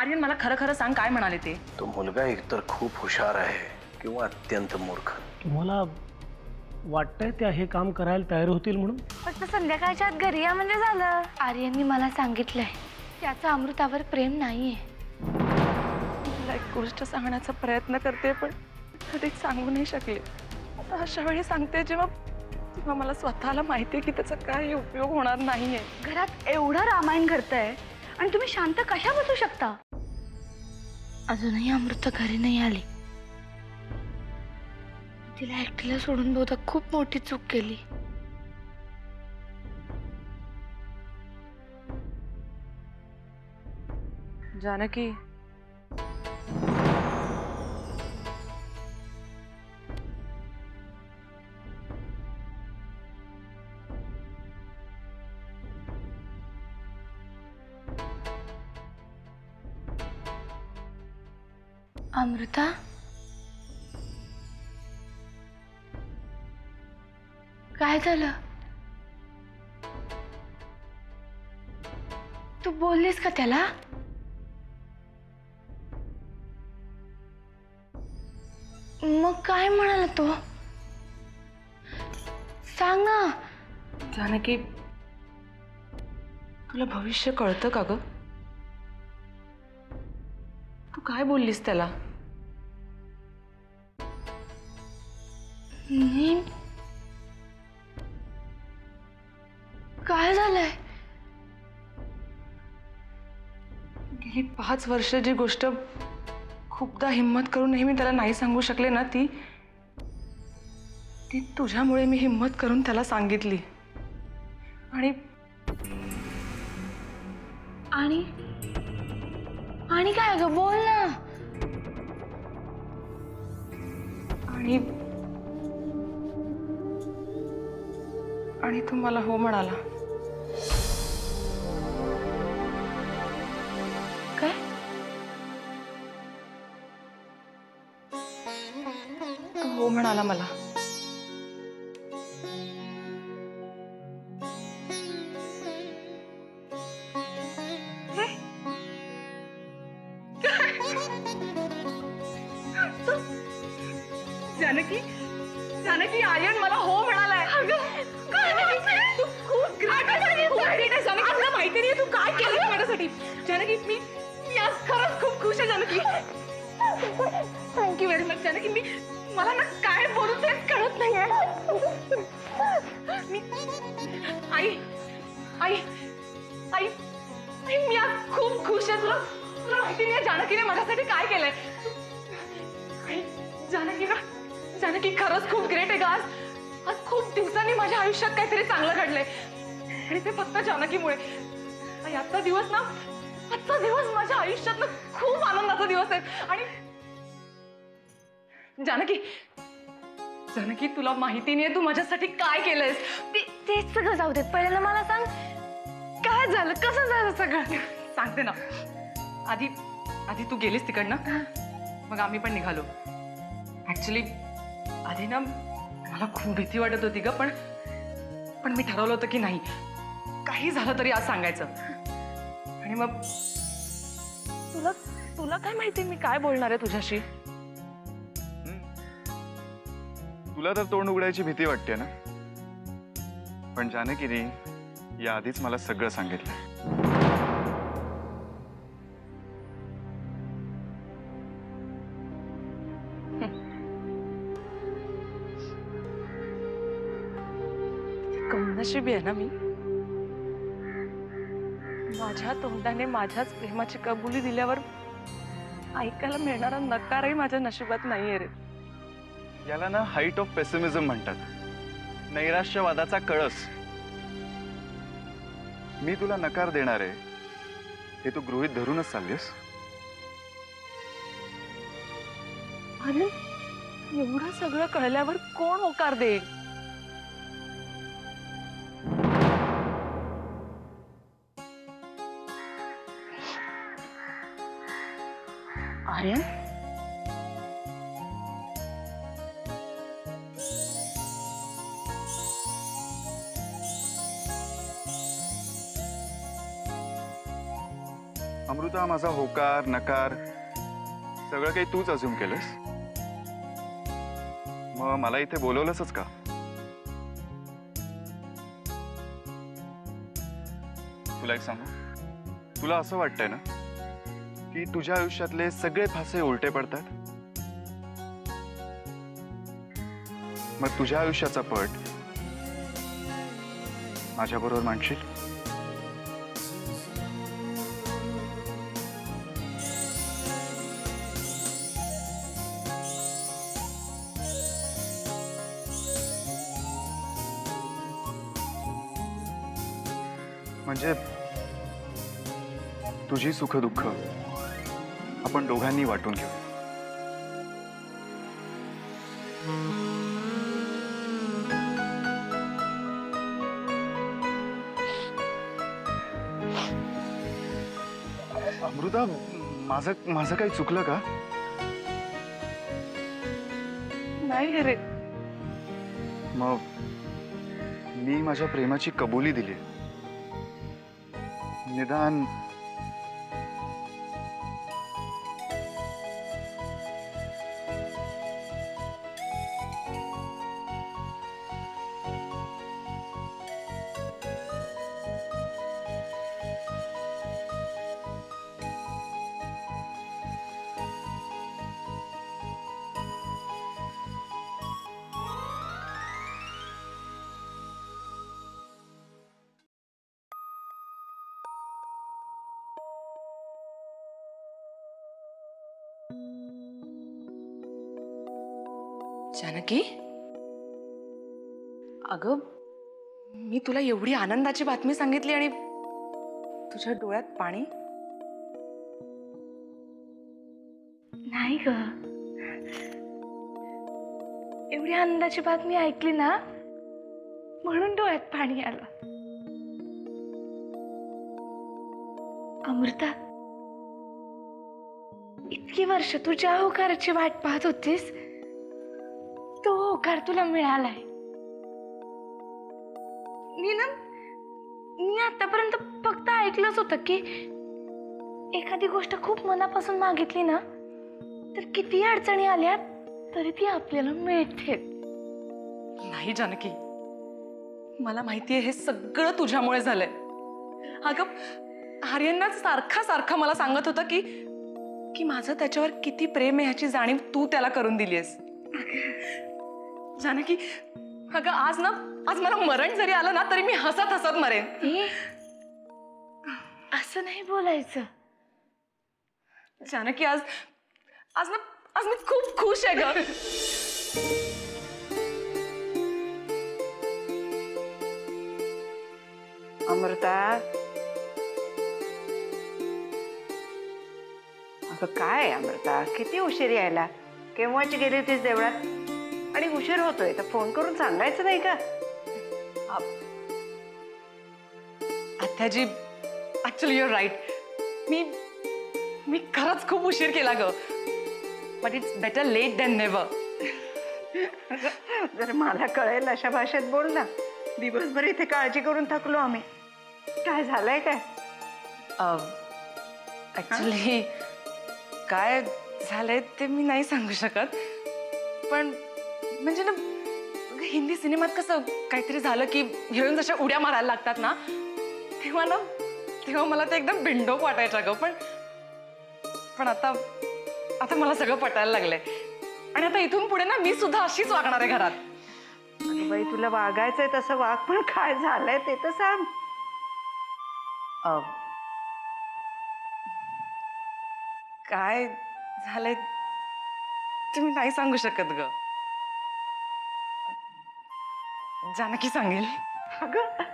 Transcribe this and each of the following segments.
आर्यन मला खरं खरं सांग, काय म्हणाले ते? तो मुलगा एकतर खूप हुशार आहे किंवा अत्यंत मूर्ख. तुम्हाला वाटतंय त्या हे काम करायला तयार होतील म्हणून? फक्त संध्याकाळच्या आत घरी या म्हणजे झालं. आर्यननी मला सांगितलंय त्याचं अमृतावर प्रेम नाहीये. तुला एक गोष्ट सांगण्याचा प्रयत्न करते, पण कधीच सांगू नाही शकले. आता अशा वेळी सांगते जेव्हा मला स्वतःला माहिती आहे की त्याचा काही उपयोग होणार नाहीये. घरात एवढं रामायण घडतंय आणि तुम्ही शांत कशा बसू शकता? अजूनही अमृता घरी नाही आली. तिला एकटीला सोडून बहुतेक खूप मोठी चूक केली. जानकी, अमृता, काय झालं? तू बोललीस का त्याला? मग काय म्हणाला तो? सांग ना. जानकी, तुला भविष्य कळतं का ग? तू काय बोललीस त्याला? काय झालंय? गेली 5 वर्ष जी गोष्ट खूपदा हिम्मत करून नेहमी त्याला नाही सांगू शकले ना, ती तुझ्यामुळे मी हिम्मत करून त्याला सांगितली. आणि आणि आणि काय ग, बोल ना. आणि तू मला हो म्हणाला. काय? तू हो म्हणाला मला. जानकी, जानकी, आर्यन मला हो म्हणालाय. तू खूप ग्रेट आहेस जानकी. तुला माहिती नाही तू काय केलं माझ्यासाठी. जानकी, मी आज खरंच खूप खुश आहे Janaki. Thank you very much Janaki. मला ना काय बोलू तेच कळत नाहीये. आई आई आई आई मी आज खूप खुश आहे. तुला माहिती नाही जानकीने माझ्यासाठी काय केलंय. आई, जानकी ना, जानकी खरंच खूप ग्रेट आहे ग. आज खूप दिवसांनी माझ्या आयुष्यात काहीतरी चांगलं घडलंय आणि ते फक्त जानकीमुळे. आजचा दिवस माझ्या आयुष्यात ना खूप आनंदाचा दिवस आहे. आणि जानकी, जानकी, तुला माहिती नाहीये तू माझ्यासाठी काय केलंयस. तेच सगळं जाऊ देत, पहिल्यांदा मला सांग काय झालं, कसं झालं सगळं. सांगते ना. आधी तू गेलीस तिकडनं, मग आम्ही पण निघालो. ऍक्च्युली आधी ना मला खूप भीती वाटत होती ग, पण मी ठरवलं होतं की नाही, काही झालं तरी आज सांगायचं. आणि मग तुला काय माहिती मी काय बोलणार आहे तुझ्याशी. तुला तर तोंड उघडायची भीती वाटते ना, पण जानकीने या आधीच मला सगळं सांगितलं. कमनशिबी आहे ना मी. माझ्या तोंडाने माझ्याच प्रेमाची कबुली दिल्यावर ऐकायला मिळणारा नकारही माझ्या नशिबात नाहीये रे. याला ना हाईट ऑफ पेसिमिझम म्हणतात, नैराश्यवादाचा कळस. मी तुला नकार देणार आहे हे तू गृहीत धरूनच चाललीस. अरे, एवढं सगळं कळल्यावर कोण होकार देईल. आर्यन, अमृता, माझा होकार नकार सगळं काही तूच अझ्युम केलंस. मग मला इथे बोलवलंसच का? तुला एक सांगू, तुला असं वाटतंय ना की तुझ्या आयुष्यातले सगळे फासे उलटे पडतात? मग तुझ्या आयुष्याचा पट माझ्याबरोबर मांडशील? म्हणजे तुझी सुख दुःख आपण दोघांनी वाटून घेऊ. अमृता, माझं काही चुकलं का? नाही रे. मग मी माझ्या प्रेमाची कबुली दिली. निदान जानकी, अगं मी तुला एवढी आनंदाची बातमी सांगितली आणि तुझ्या डोळ्यात पाणी. नाही ग, एवढी आनंदाची बातमी ऐकली ना म्हणून डोळ्यात पाणी आलं. अमृता, इतकी वर्ष तू ज्या होकाराची वाट पाहत होतीस तो होकार तुला मिळालाय. मी आतापर्यंत फक्त ऐकलंच होतं की एखादी गोष्ट खूप मनापासून मागितली ना तर किती अडचणी आल्या तरी ती आपल्याला मिळते. नाही जानकी, मला माहितीये हे सगळं तुझ्यामुळे झालंय. अगं आर्यनच सारखा सारखा मला सांगत होता की माझं त्याच्यावर किती प्रेम आहे ह्याची जाणीव तू त्याला करून दिलीस. जानकी, अगं आज मला मरण जरी आलं ना तरी मी हसत हसत मरेन. असं नाही बोलायचं जानकी. आज मी खूप खुश आहे ग. अमृता, अगं काय अमृता, किती उशीर यायला? केव्हाची गेली होतीस देवळात आणि उशीर होतोय तर फोन करून सांगायचं नाही का? आत्याजी, ऍक्च्युली युअर राईट. मी खरंच खूप उशीर केला ग. But it's better late than never. जर मला कळेल अशा भाषेत बोल ना. दिवसभर इथे काळजी करून थकलो आम्ही. काय झालंय काय? ऍक्च्युली काय झालंय ते मी नाही सांगू शकत. पण म्हणजे ना हिंदी सिनेमात कसं काहीतरी झालं की हिरोईन जशा उड्या मारायला लागतात ना तेव्हा मला ते एकदम बिंडोक वाटायचं ग. पण आता मला सगळं पटायला लागलंय आणि आता इथून पुढे ना मी सुद्धा अशीच वागणार आहे घरात. अगं बाई, तुला वागायचंय तसं वाग, पण काय झालंय ते तर सांग. काय झालंय ते मी नाही सांगू शकत ग. जानकी सांगेल. अगं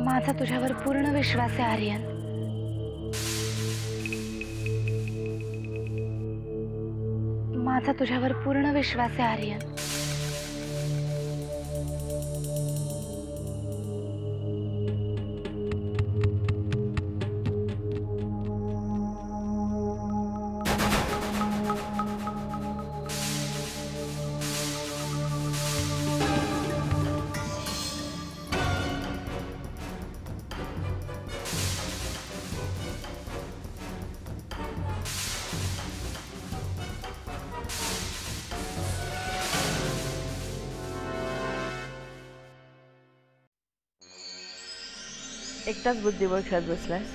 माझा तुझ्यावर पूर्ण विश्वास आहे आर्यन. माझा तुझ्यावर पूर्ण विश्वास आहे आर्यन. एकटाच बुद्धिबळ खेळत बसलास?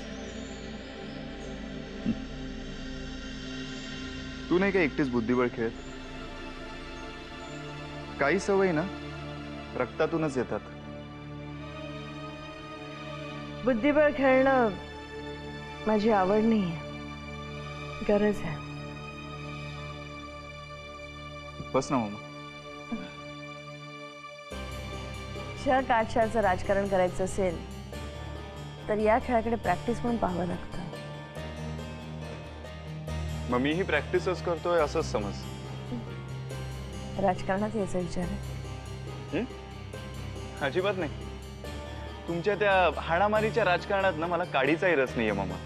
तू नाही का एकटीच बुद्धिबळ खेळत? काही सवयी ना रक्तातूनच येतात. बुद्धिबळ खेळणं माझी आवड नाहीये, गरज आहे. बस ना मम्मा. शहर काटशाळचं राजकारण करायचं असेल तर या खेळाकडे प्रॅक्टिस म्हणून पाहावं लागतं. मग मीही प्रॅक्टिसच करतोय असंच समज. राजकारणात यायचा विचार आहे? अजिबात नाही. तुमच्या त्या हाणामारीच्या राजकारणात ना मला काडीचाही रस नाहीये मामा.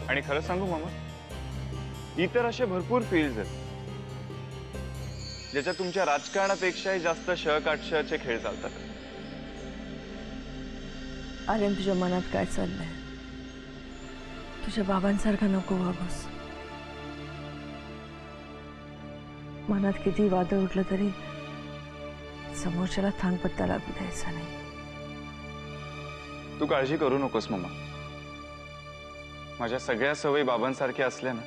आणि खरं सांगू मामा, इतर असे भरपूर फील्ड्स आहेत ज्याच्यात तुमच्या राजकारणापेक्षाही जास्त काटशाळचे खेळ चालतात. आर्यन, तुझ्या मनात काय चाललंय? तुझ्या बाबांसारखा नको वागूस. मनात किती वादळ उठलं तरी समोरच्याला थांगपत्ता लागू द्यायचा नाही. तू काळजी करू नकोस मम्मा. माझ्या सगळ्या सवयी बाबांसारख्या असल्या ना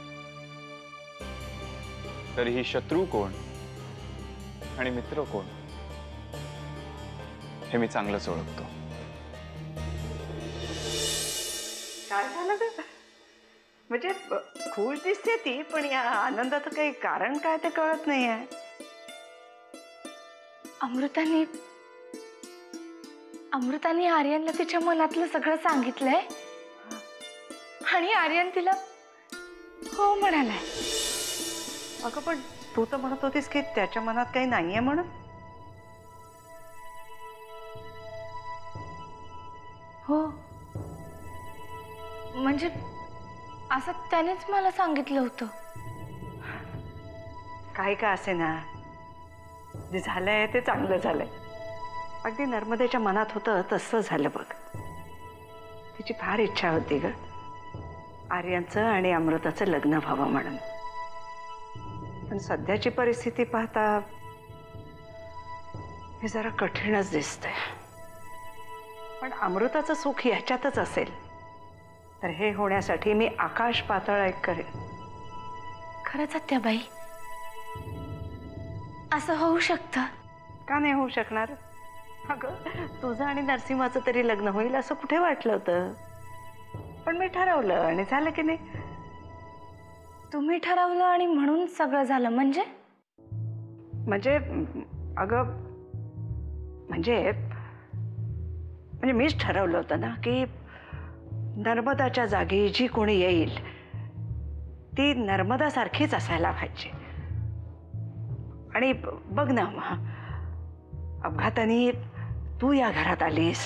तरी ही शत्रू कोण आणि मित्र कोण हे मी चांगलंच ओळखतो. काय झालं ग? म्हणजे खुश दिसते ती, पण या आनंदाचं काही कारण काय ते कळत नाहीये. अमृताने आर्यनला तिच्या मनातलं सगळं सांगितलंय आणि आर्यन तिला हो म्हणालाय. अगं पण तू तर म्हणत होतीस की त्याच्या मनात काही नाहीये म्हणून. हो, म्हणजे असं त्यानेच मला सांगितलं होतं. काही का असे ना, जे झालंय ते चांगलं झालंय. अगदी नर्मदेच्या मनात होतं तसं झालं बघ. तिची फार इच्छा होती ग आर्यनचं आणि अमृताचं लग्न व्हावं म्हणून. पण सध्याची परिस्थिती पाहता हे जरा कठीणच दिसतंय. पण अमृताचं सुख ह्याच्यातच असेल तर हे होण्यासाठी मी आकाश पाताळ एक करेन. खरंच आत्याबाई, असं होऊ शकतं? का नाही होऊ शकणार? अगं तुझं आणि नरसिंहाचं तरी लग्न होईल असं कुठे वाटलं होतं. पण मी ठरवलं आणि झालं की नाही. तुम्ही ठरवलं आणि म्हणून सगळं झालं? म्हणजे अगं म्हणजे मीच ठरवलं होतं ना की नर्मदाच्या जागी जी कोणी येईल ती नर्मदा सारखीच असायला पाहिजे. आणि बघ ना, अपघाताने तू या घरात आलीस.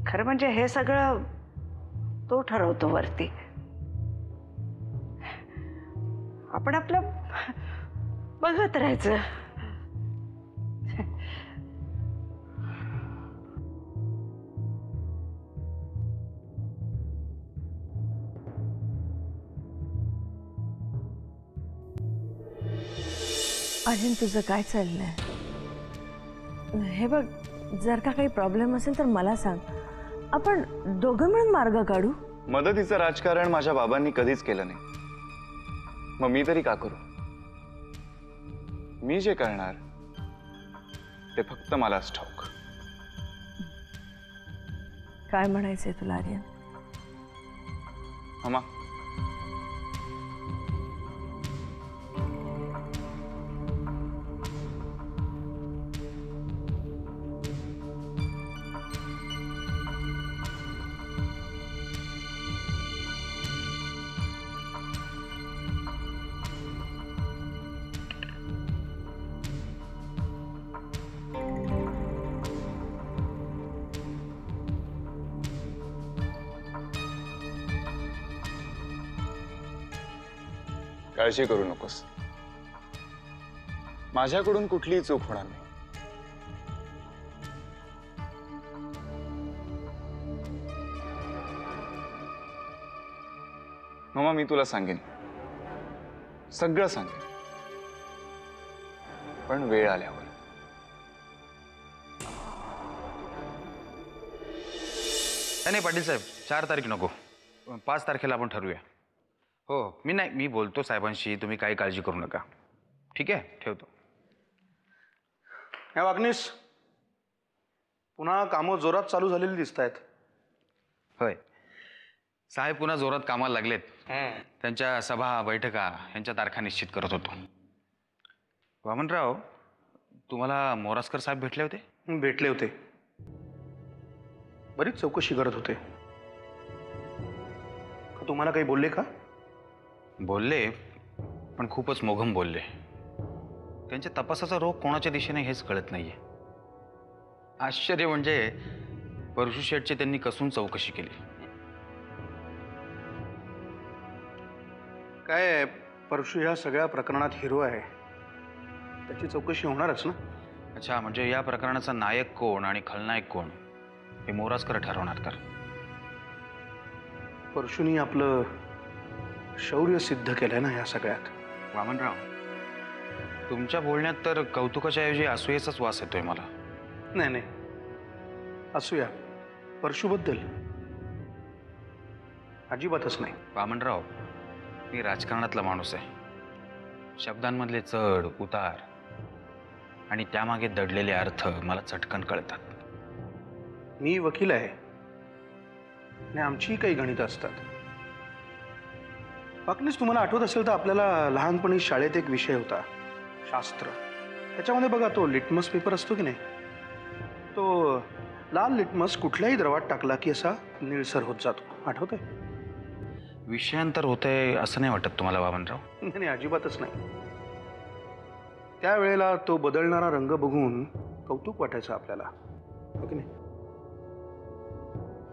खरं म्हणजे हे सगळं तो ठरवतो वरती. आपण आपलं बघत राहायचं. आर्यन, तुझं काय चाललंय? हे बघ, जर का काही प्रॉब्लेम असेल तर मला सांग. आपण दोघं मिळून मार्ग काढू. मदतीचं राजकारण माझ्या बाबांनी कधीच केलं नाही. मग मी तरी का करू? मी जे करणार ते फक्त मलाच ठाऊक. काय म्हणायचंय तुला आर्यन? मामा, काळजी करू नकोस. माझ्याकडून कुठलीही चूक होणार नाही. मामा, मी तुला सांगेन, सगळं सांगेन, पण वेळ आल्यावर. नाही पाटील साहेब, 4 तारीख नको, 5 तारखेला आपण ठरवूया. हो, मी बोलतो साहेबांशी, तुम्ही काही काळजी करू नका. ठीक आहे, ठेवतो. हे वागणीस, पुन्हा कामं जोरात चालू झालेली दिसत आहेत. होय, साहेब पुन्हा जोरात कामाला लागलेत. त्यांच्या सभा बैठका यांच्या तारखा निश्चित करत होतो. वामनराव, तुम्हाला मोरासकर साहेब भेटले होते? भेटले होते, बरीच चौकशी करत होते. तुम्हाला काही बोलले का? बोलले, पण खूपच मोघम बोलले. त्यांच्या तपासाचा रोग कोणाच्या दिशेने हेच कळत नाहीये. आश्चर्य म्हणजे परशु शेठची त्यांनी कसून चौकशी केली. काय परशु ह्या सगळ्या प्रकरणात हिरो आहे, त्याची चौकशी होणारच ना. अच्छा, म्हणजे या प्रकरणाचा नायक कोण आणि खलनायक कोण हे मोरासकर ठरवणार तर? परशुनी आपलं शौर्य सिद्ध केलंय ना या सगळ्यात. वामनराव, तुमच्या बोलण्यात तर कौतुकाच्या ऐवजी असूयेचाच वास येतोय मला. नाही नाही, असूया परशुबद्दल अजिबातच नाही. वामनराव, मी राजकारणातला माणूस आहे. शब्दांमधले चढ उतार आणि त्यामागे दडलेले अर्थ मला चटकन कळतात. मी वकील आहे आणि आमची काही गणितं असतात. वाकणीस, तुम्हाला आठवत असेल तर आपल्याला लहानपणी शाळेत एक विषय होता, शास्त्र. त्याच्यामध्ये बघा, तो लिटमस पेपर असतो की नाही, तो लाल लिटमस कुठल्याही द्रवात टाकला की असा निळसर होत जातो. आठवतंय? विषयांतर होतंय असं नाही वाटत तुम्हाला वामनराव? नाही, अजिबातच नाही. त्यावेळेला तो बदलणारा रंग बघून कौतुक वाटायचं आपल्याला, हो की नाही?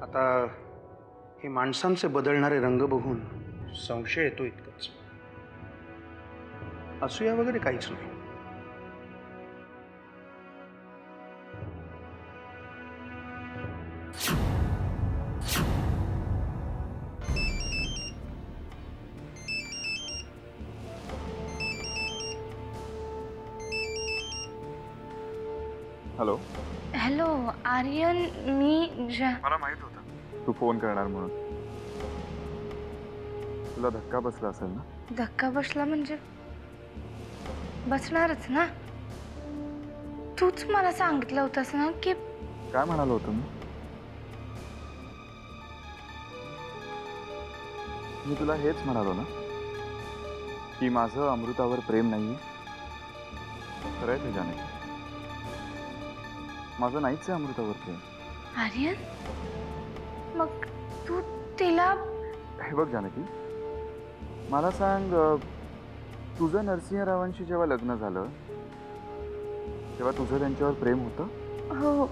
आता हे माणसांचे बदलणारे रंग बघून संशय येतो इतकंच. असूया वगैरे काहीच नाही. हॅलो. हॅलो आर्यन, मी मला माहित होतं तू फोन करणार म्हणून. तुला धक्का बसला असेल ना? धक्का बसला म्हणजे बसणारच ना. तूच मला सांगितलं होतंस ना की. काय म्हणालो होतो मी तुला हेच म्हणालो ना की माझं अमृतावर प्रेम नाहीये. खरंय तुझ्याने, माझं नाहीच आहे अमृतावर प्रेम. आर्यन, मग तू तिला. हे बघ जानकी, मला सांग, तुझं नरसिंहरावांशी जेव्हा लग्न झालं तेव्हा तुझं त्यांच्यावर प्रेम होतं? हो,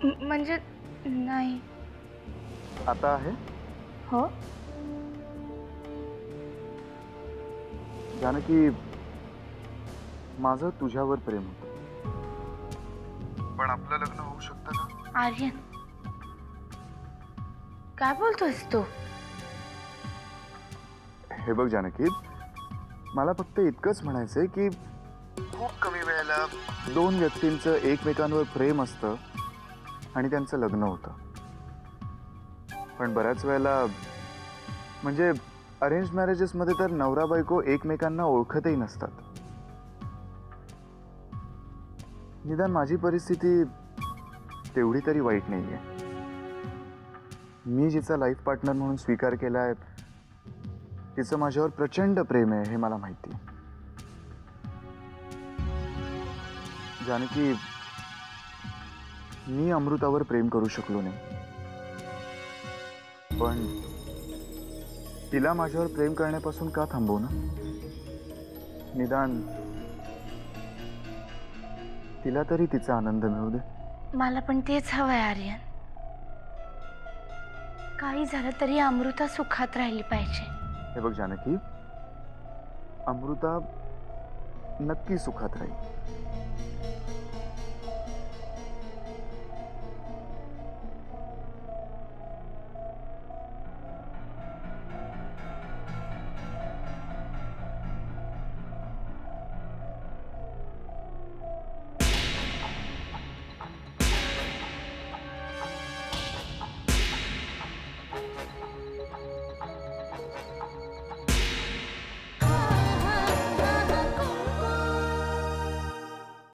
म्हणजे नाही. आता आहे? हो. जानकी, माझं तुझ्यावर प्रेम होतं, पण आपलं लग्न होऊ शकतं का? आर्यन, काय बोलतोयस तू? हे बघ जानकी, मला फक्त इतकंच म्हणायचंय की खूप कमी वेळेला 2 व्यक्तींचं एकमेकांवर प्रेम असतं आणि त्यांचं लग्न होतं. पण बऱ्याच वेळेला, म्हणजे अरेंज मॅरेजेसमध्ये तर नवरा बायको एकमेकांना ओळखतही नसतात. निदान माझी परिस्थिती तेवढी तरी वाईट नाहीये. मी जिचा लाईफ पार्टनर म्हणून स्वीकार केलाय तिचं माझ्यावर प्रचंड प्रेम आहे हे मला माहिती. जानकी, मी अमृतावर प्रेम करू शकलो नाही, पण तिला माझ्यावर प्रेम करण्यापासून का थांबवू ना? निदान तिला तरी तिचा आनंद मिळू दे. मला पण तेच हवंय आर्यन. काही झालं तरी अमृता सुखात राहिली पाहिजे. हे बघ जानकी, अमृता नक्की सुखात राहील.